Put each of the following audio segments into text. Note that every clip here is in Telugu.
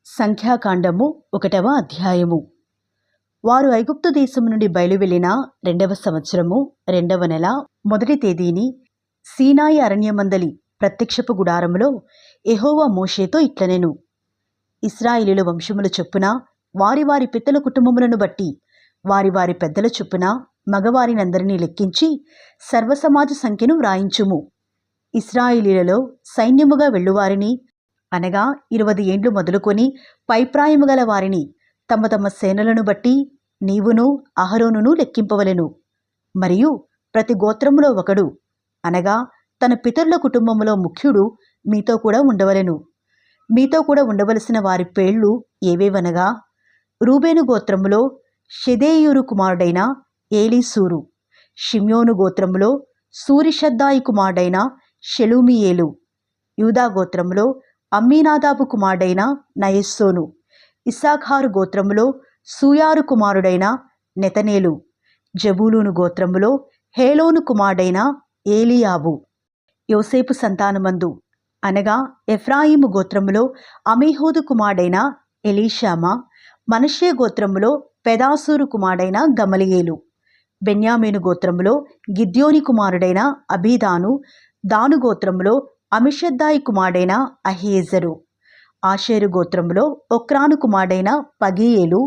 సంఖ్యాకాండము 1వ అధ్యాయము. వారు ఐగుప్తు దేశము నుండి బయలువెళ్లిన 2వ సంవత్సరము 2వ నెల 1వ తేదీని సీనాయి అరణ్యమందలి ప్రత్యక్షపు గుడారములో యెహోవా మోషేతో ఇట్లనెను. ఇశ్రాయేలీయుల వంశముల చొప్పున వారి వారి పితల కుటుంబములను బట్టి వారి వారి పెద్దల చొప్పున మగవారినందరినీ లెక్కించి సర్వసమాజ సంఖ్యను వ్రాయించుము. ఇశ్రాయేలీయులలో సైన్యముగా వెళ్ళువారిని అనగా 20 ఏండ్లు మొదలుకొని పైప్రాయము గల వారిని తమ తమ సేనలను బట్టి నీవును అహరోనును లెక్కింపవలెను. మరియు ప్రతి గోత్రములో ఒకడు అనగా తన పితరుల కుటుంబములో ముఖ్యుడు మీతో కూడా ఉండవలెను. మీతో కూడా ఉండవలసిన వారి పేర్లు ఏవేవనగా, రూబేను గోత్రములో షెదేయూరు కుమారుడైన ఏలీసూరు, షిమ్యోను గోత్రములో సూరిషద్దాయి కుమారుడైన షెలుమియేలు, యూదా గోత్రములో అమ్మీనాదాబు కుమారుడైన నయస్సోను, ఇస్సాఖారు గోత్రములో సూయారు కుమారుడైన నెతనేలు, జబూలూను గోత్రములో హేలోను కుమారుడైన ఏలియాబు. యోసేపు సంతానమందు అనగా ఎఫ్రాయిము గోత్రములో అమీహూదు కుమారుడైన ఎలీషామా, మనష్షే గోత్రములో పెదాసూరు కుమారుడైన గమలియేలు, బెన్యామీను గోత్రములో గిద్యోని కుమారుడైన అబీదాను, దాను గోత్రములో అమిషద్దాయి కుమారుడైన అహీయెజరు, ఆషేరు గోత్రములో ఒక్రాను కుమారుడైన పగీయేలు,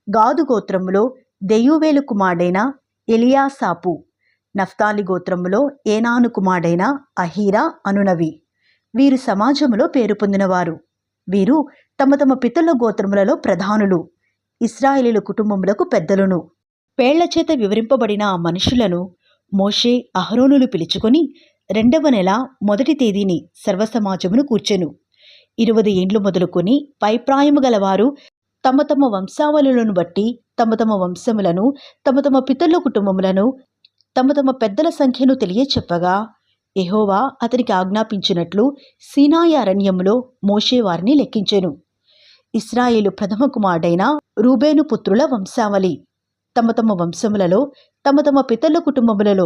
గాదు గోత్రములో దెయూవేలు కుమారుడైన ఎలియాసాపు, నఫ్తాలి గోత్రములో ఏనాను కుమారుడైన అహీరా అనునవి. వీరు సమాజములో పేరు పొందినవారు. వీరు తమ తమ పితరుల గోత్రములలో ప్రధానులు, ఇశ్రాయేలీయుల కుటుంబములకు పెద్దలను. పేళ్ల చేత వివరింపబడిన ఆ మనుషులను మోషే అహరోనులు పిలుచుకొని 2వ నెల 1వ తేదీని సర్వసమాజమును కూర్చెను. 20 ఏండ్లు మొదలుకొని పైప్రాయము గలవారు తమ తమ వంశావళులను బట్టి తమ తమ వంశములను, తమ తమ పితరుల కుటుంబములను, తమ తమ పెద్దల సంఖ్యను తెలియచెప్పగా, యెహోవా అతనికి ఆజ్ఞాపించినట్లు సీనాయి అరణ్యములో మోషే వారిని లెక్కించెను. ఇశ్రాయేలు ప్రథమ కుమారుడైన రూబేను పుత్రుల వంశావళి తమ తమ వంశములలో తమ తమ పితరుల కుటుంబములలో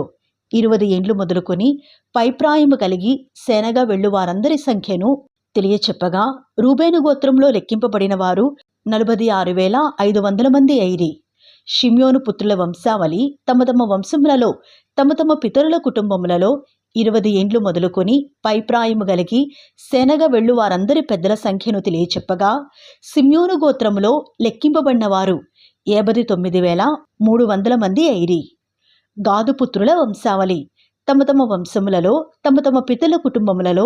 20 ఏండ్లు మొదలుకొని పైప్రాయము కలిగి సేనగా వెళ్ళు వారందరి సంఖ్యను తెలియచెప్పగా, రూబేను గోత్రంలో లెక్కింపబడిన వారు 46,500 మంది అయిరి. షిమ్యోను పుత్రుల వంశావళి తమ తమ వంశములలో తమ తమ పితరుల కుటుంబములలో 20 ఏండ్లు మొదలుకొని పైప్రాయము కలిగి సేనగా వెళ్ళు వారందరి పెద్దల సంఖ్యను తెలియచెప్పగా, షిమ్యోను గోత్రములో లెక్కింపబడిన వారు 59,300 మంది అయిరి. గాదు పుత్రుల వంశావళి తమ తమ వంశములలో తమ తమ పితరుల కుటుంబములలో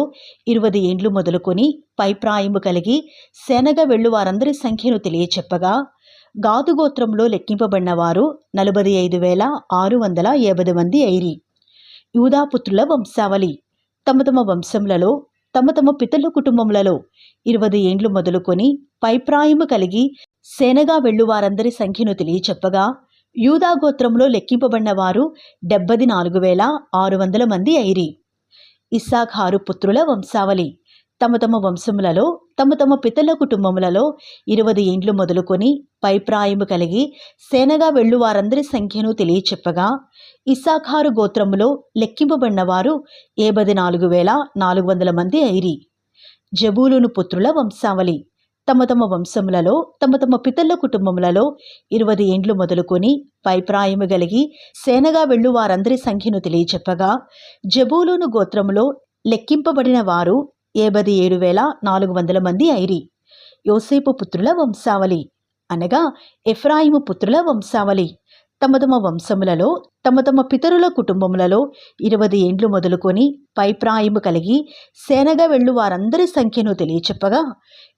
20 ఏండ్లు మొదలుకొని పైప్రాయము కలిగి సేనగా వెళ్ళు వారందరి సంఖ్యను తెలియచెప్పగా, గాదు గోత్రంలో లెక్కింపబడిన వారు 45,650 మంది అయిరి. యూదా పుత్రుల వంశావళి తమ తమ వంశములలో తమ తమ పితరుల కుటుంబములలో 20 ఏండ్లు మొదలుకొని పైప్రాయము కలిగి సేనగా వెళ్ళు వారందరి సంఖ్యను తెలియచెప్పగా, యూదా గోత్రంలో లెక్కింపబడిన వారు 74,600 మంది అయిరి. ఇస్సాఖారు పుత్రుల వంశావళి తమ తమ వంశములలో తమ తమ పితరుల కుటుంబములలో 20 ఏండ్లు మొదలుకొని పైప్రాయము కలిగి సేనగా వెళ్ళు వారందరి సంఖ్యను తెలియచెప్పగా, ఇస్సాఖారు గోత్రములో లెక్కింపబడిన వారు 54,400 మంది అయిరి. జబూలూను పుత్రుల వంశావళి తమ తమ వంశములలో తమ తమ పితరుల కుటుంబములలో 20 ఏండ్లు మొదలుకొని పైప్రాయము కలిగి సేనగా వెళ్ళు వారందరి సంఖ్యను తెలియచెప్పగా, జబూలూను గోత్రములో లెక్కింపబడిన వారు 57,400 మంది అయిరి. యోసేపు పుత్రుల వంశావళి అనగా ఎఫ్రాయిము పుత్రుల వంశావళి తమ తమ వంశములలో తమ తమ పితరుల కుటుంబములలో 20 ఏండ్లు మొదలుకొని పైప్రాయము కలిగి సేనగా వెళ్ళు వారందరి సంఖ్యను తెలియచెప్పగా,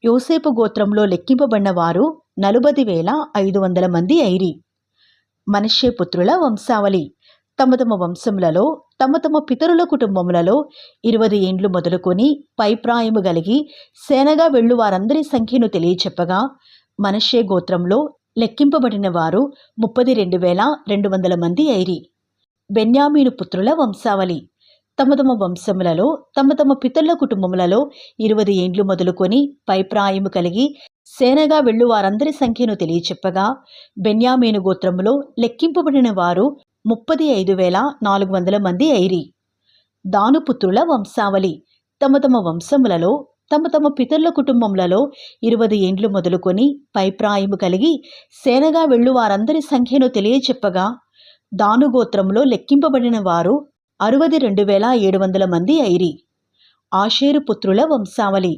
యోసేపు గోత్రంలో లెక్కింపబడిన వారు 40,500 మంది అయిరి. మనష్షే పుత్రుల వంశావళి తమ తమ వంశములలో తమ తమ పితరుల కుటుంబములలో 20 ఏండ్లు మొదలుకొని పైప్రాయము కలిగి సేనగా వెళ్ళు వారందరి సంఖ్యను తెలియచెప్పగా, మనష్షే గోత్రంలో లెక్కింపబడిన వారు 32,200 మంది అయిరి. బెన్యామీను పుత్రుల వంశావళి తమ తమ వంశములలో తమ తమ పితరుల కుటుంబములలో 20 ఏండ్లు మొదలుకొని పైప్రాయము కలిగి సేనగా వెళ్ళు వారందరి సంఖ్యను తెలియచెప్పగా, బెన్యామీను గోత్రములో లెక్కింపబడిన వారు 35,400 మంది అయిరి. దాను పుత్రుల వంశావళి తమ తమ వంశములలో తమ తమ పితరుల కుటుంబములలో 20 ఏండ్లు మొదలుకొని పైప్రాయము కలిగి సేనగా వెళ్ళు వారందరి సంఖ్యను తెలియచెప్పగా, దాను గోత్రములో లెక్కింపబడిన వారు 62,700 మంది అయిరి. ఆషేరు పుత్రుల వంశావళి.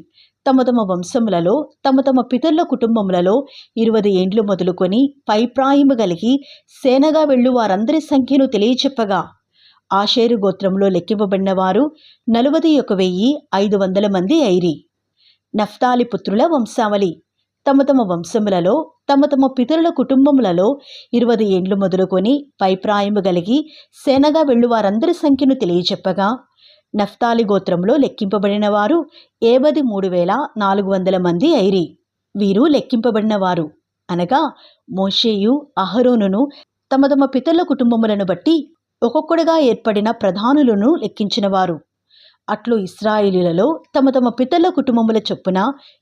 తమ తమ వంశములలో తమ తమ పితరుల కుటుంబములలో 20 ఏండ్లు మొదలుకొని పైప్రాయము కలిగి సేనగా వెళ్ళు వారందరి సంఖ్యను తెలియచెప్పగా, ఆషేరు గోత్రంలో లెక్కింపబడిన వారు 41,500 మంది అయిరి. నఫ్తాలి పుత్రుల వంశావళి. తమ తమ వంశములలో తమ తమ పితరుల కుటుంబములలో 20 ఏండ్లు మొదలుకొని పైప్రాయము కలిగి సేనగా వెళ్ళు వారందరి సంఖ్యను తెలియచెప్పగా, నఫ్తాలి గోత్రంలో లెక్కింపబడిన వారు 53,400 మంది అయిరి. వీరు లెక్కింపబడిన వారు అనగా మోషేయు అహరోనును తమ తమ పితరుల కుటుంబములను బట్టి ఒక్కొక్కడుగా ఏర్పడిన ప్రధానులను లెక్కించినవారు. అట్లు ఇశ్రాయేలీలలో తమ తమ పితరుల కుటుంబముల చొప్పున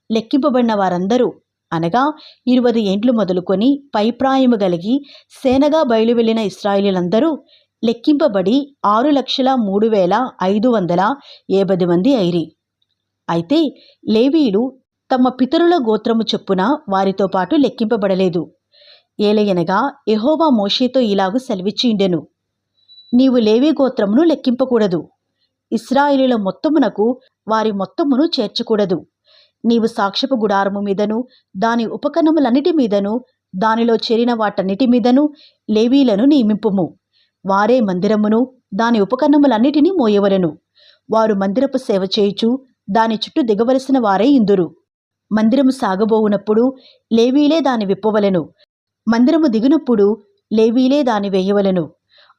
లెక్కింపబడిన వారందరూ అనగా 20 ఏండ్లు మొదలుకొని పైప్రాయము కలిగి సేనగా బయలువెళ్లిన ఇశ్రాయేలీలందరూ లెక్కింపబడి 6,03,550 మంది అయిరి. అయితే లేవీయులు తమ పితరుల గోత్రము చొప్పున వారితో పాటు లెక్కింపబడలేదు. ఏలయనగా యెహోవా మోషేతో ఇలాగు సెలవిచ్చిండెను, నీవు లేవీ గోత్రమును లెక్కింపకూడదు, ఇశ్రాయేలీల మొత్తమునకు వారి మొత్తమును చేర్చకూడదు. నీవు సాక్ష్యపు గుడారము మీదను దాని ఉపకరణములన్నిటి మీదను దానిలో చేరిన వాటన్నిటి మీదను లేవీలను నియమింపుము. వారే మందిరమును దాని ఉపకరణములన్నిటినీ మోయవలెను. వారు మందిరపు సేవ చేయుచు దాని చుట్టూ దిగవలసిన వారే ఇందురు. మందిరము సాగబోవునప్పుడు లేవీలే దాని విప్పవలెను. మందిరము దిగినప్పుడు లేవీలే దాని వేయవలెను.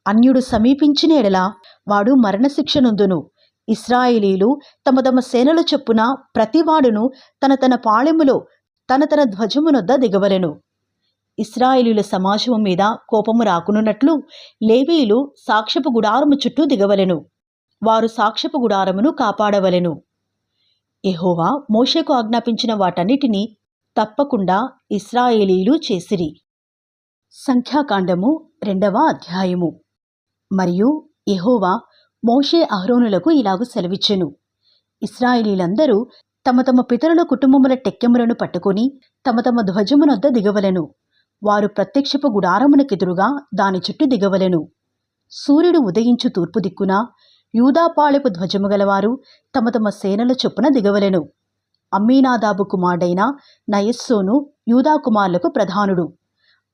అన్యుడు సమీపించిన ఎడల వాడు మరణశిక్ష నొందును. ఇశ్రాయేలీలు తమ తమ సేనల చొప్పున ప్రతివాడును తన తన పాళెములో తన తన ధ్వజమునొద్ద దిగవలెను. ఇశ్రాయేలీల సమాజము మీద కోపము రాకునున్నట్లు లేవీయులు సాక్ష్యపు గుడారము చుట్టూ దిగవలెను. వారు సాక్ష్యపు గుడారమును కాపాడవలెను. యెహోవా మోషేకు ఆజ్ఞాపించిన వాటన్నిటినీ తప్పకుండా ఇశ్రాయేలీలు చేసిరి. సంఖ్యాకాండము 2వ అధ్యాయము. మరియు యెహోవా మోషే అహరోనులకు ఇలాగు సెలవిచ్చెను, ఇశ్రాయేలీలందరూ తమ తమ పితరుల కుటుంబముల టెక్కెములను పట్టుకుని తమ తమ ధ్వజమునొద్ద దిగవలెను. వారు ప్రత్యక్షపు గుడారమునకెదురుగా దాని చుట్టూ దిగవలెను. సూర్యుడు ఉదయించు తూర్పు దిక్కున యూదాపాళెపు ధ్వజము గలవారు తమ తమ సేనల చొప్పున దిగవలెను. అమ్మీనాదాబు కుమారుడైన నయస్సోను యూదా కుమారులకు ప్రధానుడు.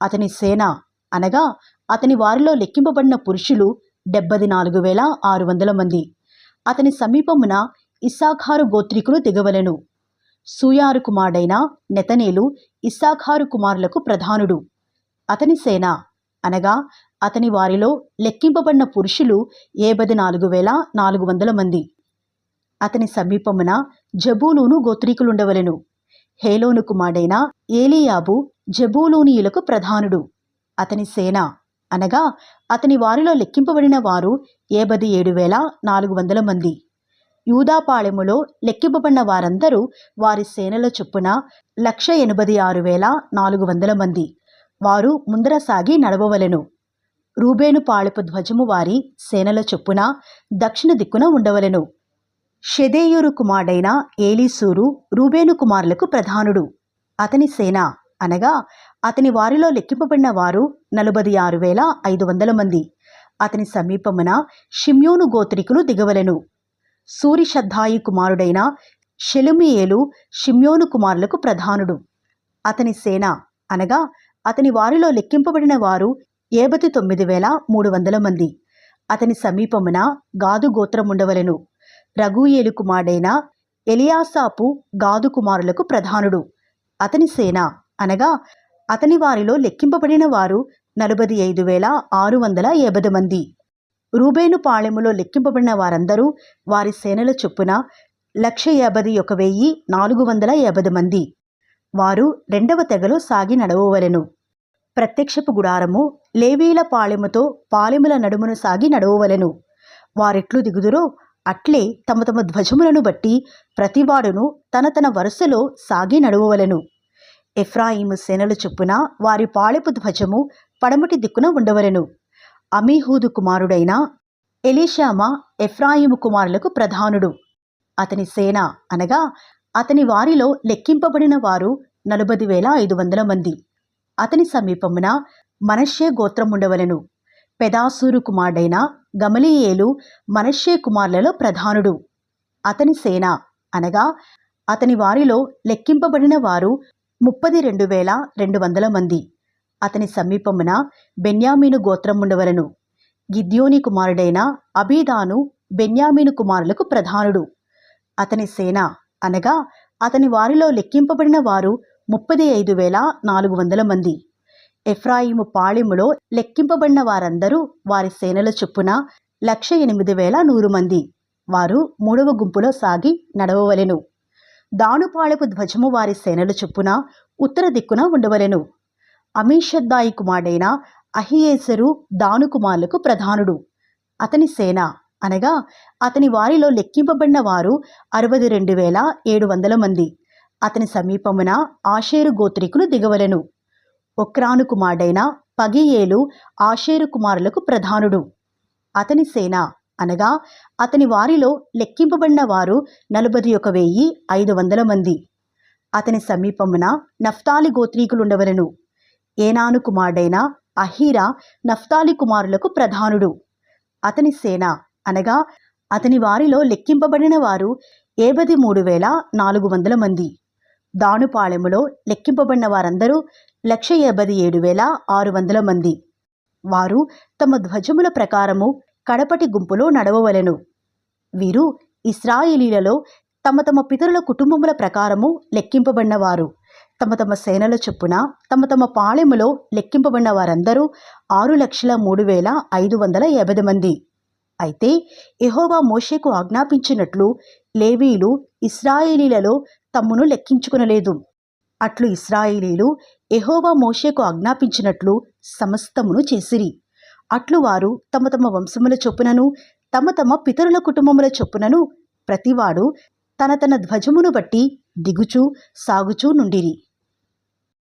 అతని సేన అనగా అతని వారిలో లెక్కింపబడిన పురుషులు 74,600 మంది. అతని సమీపమున ఇస్సాఖారు గోత్రికులు దిగవలెను. సూయారు కుమారుడైన నెతనేలు ఇస్సాఖారు కుమారులకు ప్రధానుడు. అతని సేన అనగా అతని వారిలో లెక్కింపబడిన పురుషులు 54,400 మంది. అతని సమీపమున జబూలూను గోత్రీకులుండవలెను. హేలోను కుమారుడైన ఏలీయాబు జబూలూనీయులకు ప్రధానుడు. అతని సేన అనగా అతని వారిలో లెక్కింపబడిన వారు 57,400 మంది. యూదాపాళెములో లెక్కింపబడిన వారందరూ వారి సేనల చొప్పున 186,400 మంది. వారు ముందర సాగి నడవవలెను. రూబేను పాళెపు ధ్వజము వారి సేనల చొప్పున దక్షిణ దిక్కున ఉండవలెను. షెదేయూరు కుమారుడైన ఏలీసూరు రూబేను కుమారులకు ప్రధానుడు. అతని సేన అనగా అతని వారిలో లెక్కింపబడిన వారు 46,500 మంది. అతని సమీపమున షిమ్యోను గోత్రికులు దిగవలెను. సూరిషద్దాయి కుమారుడైన షెలుమియేలు షిమ్యోను కుమారులకు ప్రధానుడు. అతని సేన అనగా అతని వారిలో లెక్కింపబడిన వారు 59,300 మంది. అతని సమీపమున గాదు గోత్రముండవలెను. రగూయేలు కుమారుడైన ఎలియాసాపు గాదు కుమారులకు ప్రధానుడు. అతని సేన అనగా అతని వారిలో లెక్కింపబడిన వారు 45,650 మంది. రూబేను పాళెములో లెక్కింపబడిన వారందరూ వారి సేనల చొప్పున 151,450 మంది. వారు 2వ తెగలో సాగి నడవవలెను. ప్రత్యక్షపు గుడారము లేవీల పాళెముతో పాళెముల నడుమును సాగి నడవవలెను. వారెట్లు దిగుదురో అట్లే తమ తమ ధ్వజములను బట్టి ప్రతివాడును తన తన వరుసలో సాగి నడవవలెను. ఎఫ్రాయిము సేనల చొప్పున వారి పాళెపు ధ్వజము పడమటి దిక్కున ఉండవలెను. అమీహూదు కుమారుడైన ఎలీషామా ఎఫ్రాయిము కుమారులకు ప్రధానుడు. అతని సేన అనగా అతని వారిలో లెక్కింపబడిన వారు 40,500 మంది. అతని సమీపమున మనష్షే గోత్రముండవలెను. పెదాసూరు కుమారుడైన గమలీయేలు మనష్షే కుమారులలో ప్రధానుడు. అతని సేన అనగా అతని వారిలో లెక్కింపబడిన వారు 32,200 మంది. అతని సమీపమున బెన్యామీను గోత్రముండవలెను. గిద్యోని కుమారుడైన అబీదాను బెన్యామీను కుమారులకు ప్రధానుడు. అతని సేన అనగా అతని వారిలో లెక్కింపబడిన వారు 35,400 మంది. ఎఫ్రాయిము పాళెములో లెక్కింపబడిన వారందరూ వారి సేనల చొప్పున 108,100 మంది. వారు 3వ గుంపులో సాగి నడవవలెను. దానుపాళెపు ధ్వజము వారి సేనల చొప్పున ఉత్తర దిక్కున ఉండవలెను. అమీషద్దాయి కుమారుడైన అహియేసరు దాను కుమారులకు ప్రధానుడు. అతని సేన అనగా అతని వారిలో లెక్కింపబడిన వారు 62,700 మంది. అతని సమీపమున ఆషేరు గోత్రికులు దిగవలెను. ఒక్రాను కుమారుడైన పగియేలు ఆషేరు కుమారులకు ప్రధానుడు. అతని సేన అనగా అతని వారిలో లెక్కింపబడిన వారు 41,500 మంది. అతని సమీపమున నఫ్తాలి గోత్రీకులుండవలెను. ఏనాను కుమారుడైన అహీరా నఫ్తాలి కుమారులకు ప్రధానుడు. అతని సేన అనగా అతని వారిలో లెక్కింపబడిన వారు 53,400 మంది. దానుపాళెములో లెక్కింపబడిన వారందరూ 157,600 మంది. వారు తమ ధ్వజముల ప్రకారము కడపటి గుంపులో నడవవలెను. వీరు ఇశ్రాయేలీలలో తమ తమ పితరుల కుటుంబముల ప్రకారము లెక్కింపబడిన వారు. తమ తమ సేనల చొప్పున తమ తమ పాళెములో లెక్కింపబడిన వారందరూ 6,03,550 మంది. అయితే యెహోవా మోషేకు ఆజ్ఞాపించినట్లు లేవీయులు ఇశ్రాయేలీలలో తమ్మును లెక్కించుకొనలేదు. అట్లు ఇశ్రాయేలీలు యెహోవా మోషేకు ఆజ్ఞాపించినట్లు సమస్తమును చేసిరి. అట్లు వారు తమ తమ వంశముల చొప్పునను తమ తమ పితరుల కుటుంబముల చొప్పునను ప్రతివాడు తన తన ధ్వజమును బట్టి దిగుచూ సాగుచూ నుండిరి.